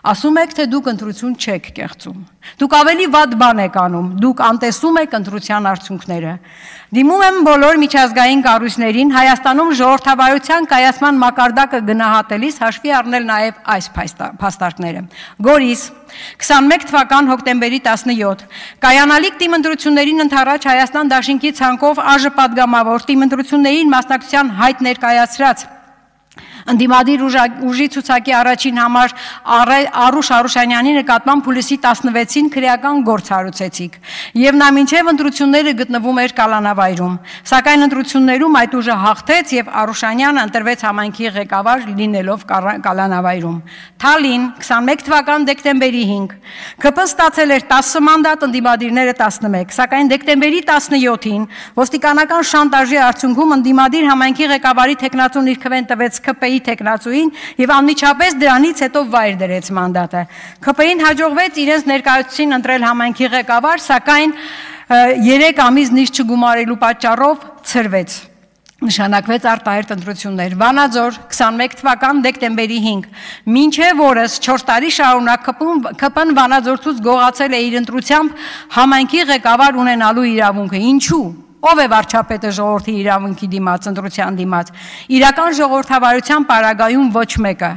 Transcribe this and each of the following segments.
Ասում եք, թե դուք ընտրություն չեք կեղծում։ Դուք ավելի վատ բան եք անում, դուք անտեսում եք ընտրության արդյունքները։ Դիմում եմ բոլոր միջազգային կառույցներին Հայաստանում ժողովրդավարության կայացման մակարդակը գնահատելիս հաշվի առնել նաև այս փաստարկները։ Գորիս 21 թվական հոկտեմբերի 17 կայանալիք տիմընտրություններին ընդառաջ Հայաստան Դաշինքի ցանկով ԱԺ պատգամավոր տիմընտրություններին մասնակցության հայտ ներկայացրած Ընդդիմադիր ուժի ցուցակի առաջին համար Արուշ Արուշանյանի նկատմամբ հուլիսի 16-ին քրեական գործ հարուցեցիք եւ նա մինչեւ ընտրությունները գտնվում էր կալանավայրում սակայն ընտրություններում այդ ուժը հաղթեց եւ Արուշանյանը ընտրվեց համայնքի ղեկավար լինելով կալանավայրում Թալին 21 թվական դեկտեմբերի 5 ԿՊ-ն ստացել էր 10 մանդատ ընդդիմադիրները 11 սակայն դեկտեմբերի 17-ին ոստիկանական շանտաժի արդյունքում ընդդիմադիր համայնքի ղեկավարի տեխնացուն իր քվեն տվեց ԿՊ-ի տեխնացուին եւ անմիջապես դրանից հետո վայր դրեց մանդատը ԿՊ-ին հաջողվեց իրենց ներկայացուցին ընտրել համայնքի ղեկավար սակայն 3 ամիս նիստ չգումարելու պատճառով ցրվեց Նշանակվեց արտահերթ ընտրություններ Վանաձոր 21 թվական դեկտեմբերի 5 մինչև օրս 4 տարի շարունակ ԿՊ-ն Վանաձորցուց գողացել է իր ընտրությամբ համայնքի ղեկավար ունենալու իրավունքը ինչու Ով է վարչապետը ժողովրդի իրավունքի դիմաց ընտրության դիմաց իրական ժողովրդավարության պարագայում ոչ մեկը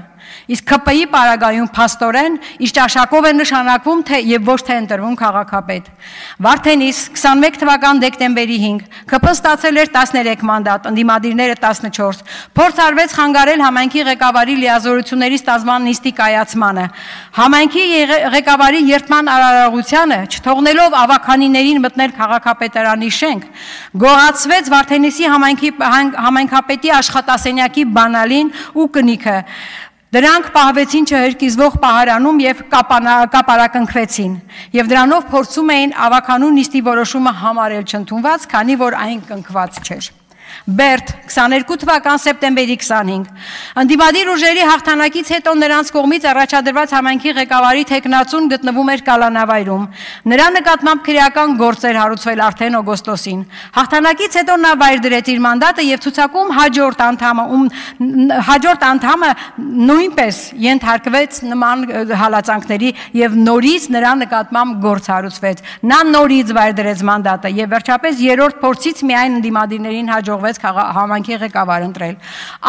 Իսկ ԿՊ-ի պարագայում փաստորեն իր ճաշակով է նշանակվում թե եւ ոչ թե ընտրվում քաղաքապետ Վարդենիս 21 թվական դեկտեմբերի 5 ԿՊ-ն ստացել էր 13 մանդատ ընդդիմադիրները 14 փորձ արվեց խանգարել համայնքի ղեկավարի լիազորությունների ստանձնման նիստի կայացմանը համայնքի ղեկավարի երթման արարողությանը չթողնելով ավականիներին մտնել քաղաքապետարանի շենք գողացվեց Վարդենիսի համայնքապետի աշխատասենյակի բանալին ու կնիքը Դրանք պահվեցին չհրկիզվող պահարանում եւ կապարակնքվեցին եւ դրանով փորձում էին ավականու նիստի որոշումը համարել չընդունված, քանի որ այն կնքված չէր։ Բերտ 22 թվական սեպտեմբերի 25 Ընդդիմադիր ուժերի հաղթանակից հետո նրանց կողմից առաջադրված համայնքի ղեկավարի տեխնացուն գտնվում էր կալանավայրում Նրա նկատմամբ քրեական գործ էր հարուցվել արդեն օգոստոսին Հաղթանակից հետո նա վայր դրեց իր մանդատը եւ ցուցակում հաջորդ անդամը նույնպես ենթարկվեց նման հալածանքների եւ նորից նրա նկատմամբ գործ հարուցվեց Նա նորից վայր դրեց մանդատը եւ վերջապես երրորդ փորձից միայն ընդդիմադիրներին հաջողվեց համայնքի ղեկավար ընտրել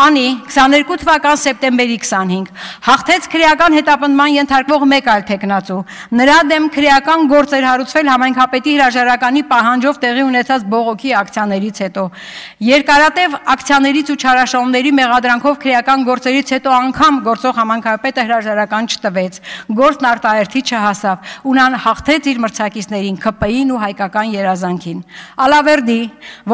Անի 22 թվական սեպտեմբերի 25 հաղթեց քրեական հետապնդման ենթարկվող մեկ այլ տեխնացու նրա դեմ քրեական գործ էր հարուցվել համայնքապետի հրաժարականի պահանջով տեղի ունեցած բողոքի ակցիաներից հետո երկարատև ակցիաներից ու չարաշահումների մեղադրանքով քրեական գործերից հետո անգամ գործող համայնքապետը հրաժարական չտվեց գործն արտահերթի չհասավ ու նա հաղթեց իր մրցակիցներին ԿՊ-ին ու հայկական երազանքին Ալավերդի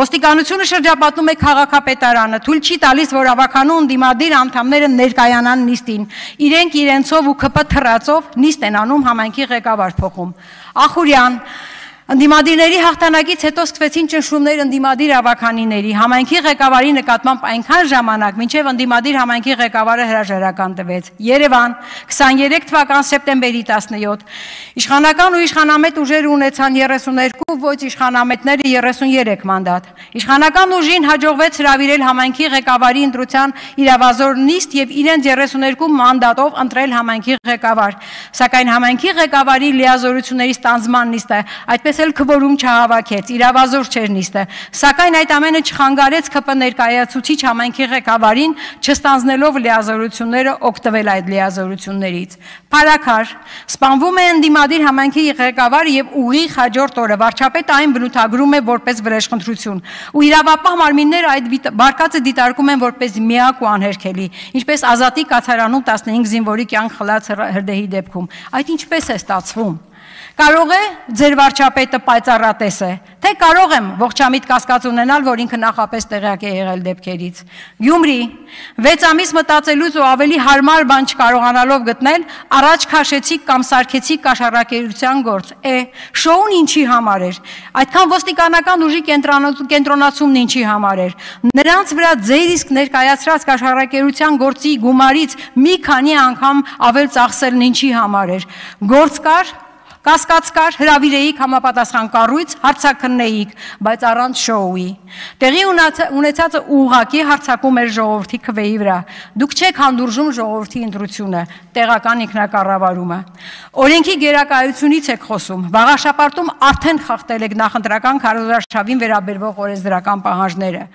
ոստիկանությունը շրջապատում է քաղաքապետարանը, թույլ չի տալիս, որ ավականու ընդդիմադիր անդամները ներկայանան նիստին, իրենք իրենցով ու ԿՊ թռածով նիստ են անում համայնքի ղեկավար փոխում։ Ախուրյան Ընդդիմադիրների հաղթանակից հետո սկսվեցին ճնշումներ ընդդիմադիր ավականիների, համայնքի ղեկավարի նկատմամբ այնքան ժամանակ, մինչև ընդդիմադիր համայնքի ղեկավարը հրաժարական տվեց։ Երևան 23 թվական սեպտեմբերի 17 Իշխանական ու իշխանամետ ուժերը ունեցան 32, ոչ իշխանամետները 33 մանդատ։ Իշխանական ուժին հաջողվեց հրավիրել համայնքի ղեկավարի ընտրության իրավազոր նիստ եւ իրենց 32 մանդատով ընտրել համայնքի ղեկավար, սակայն համայնքի ղեկավարի լիազորությունների ստանձնման նիստը այդպես էլ քվորում չհավաքեց, իրավազոր չէր նիստը, սակայն այդ ամենը չխանգարեց ԿՊ ներկայացուցիչ համայնքի ղեկավարին չստանձնելով լիազորությունները օգտվել այդ լիազորություններից։ Փարաքար սպանվում է ընդդիմադիր համայնքի ղեկավարը եւ ուղիղ հաջորդ օրը վարչապետը այն բնութագրում է որպես վրեժխնդրություն ու իրավապահ մարմինները այդ բարկացը դիտարկում են որպես միակ ու անհերքելի, ինչպես Ազատի կացարանում 15 զինվորի կյանք խլած հրդեհի դեպքում։ Այդ ինչպես է ստացվում։ Կարող է ձեր վարչապետը պայծառատես է, թե կարող եմ ողջամիտ կասկած ունենալ, որ ինքը նախապես տեղյակ է եղել դեպքերից։ Գյումրի 6 ամիս մտածելուց ու ավելի հարմար բան չկարողանալով գտնել, առաջ քաշեցիք կամ սարքեցիք կաշառակերության գործ։ Շոուն ինչի համար էր։ Այդքան ոստիկանական ուժի կենտրոնացումն ինչի համար էր։ Նրանց վրա ձեր իսկ ներկայացրած կաշառակերության գործի գումարից մի քանի անգամ ավել ծախսելն ինչի համար էր։ Գործ կար կասկած կար, հրավիրեիք համապատասխան կառույց, հարցաքննեիք, բայց առանց շոուի։ Տեղի ունեցածը ուղղակի հարձակում էր ժողովրդի քվեի վրա։ Դուք չեք հանդուրժում ժողովրդի ընտրությունը, տեղական ինքնակառավարումը։ Օրենքի գերակայությունից եք խոսում։ Վաղաշապատում արդեն խախտել եք նախընտրական քարոզարշավին վերաբերվող օրենսդրական պահանջները։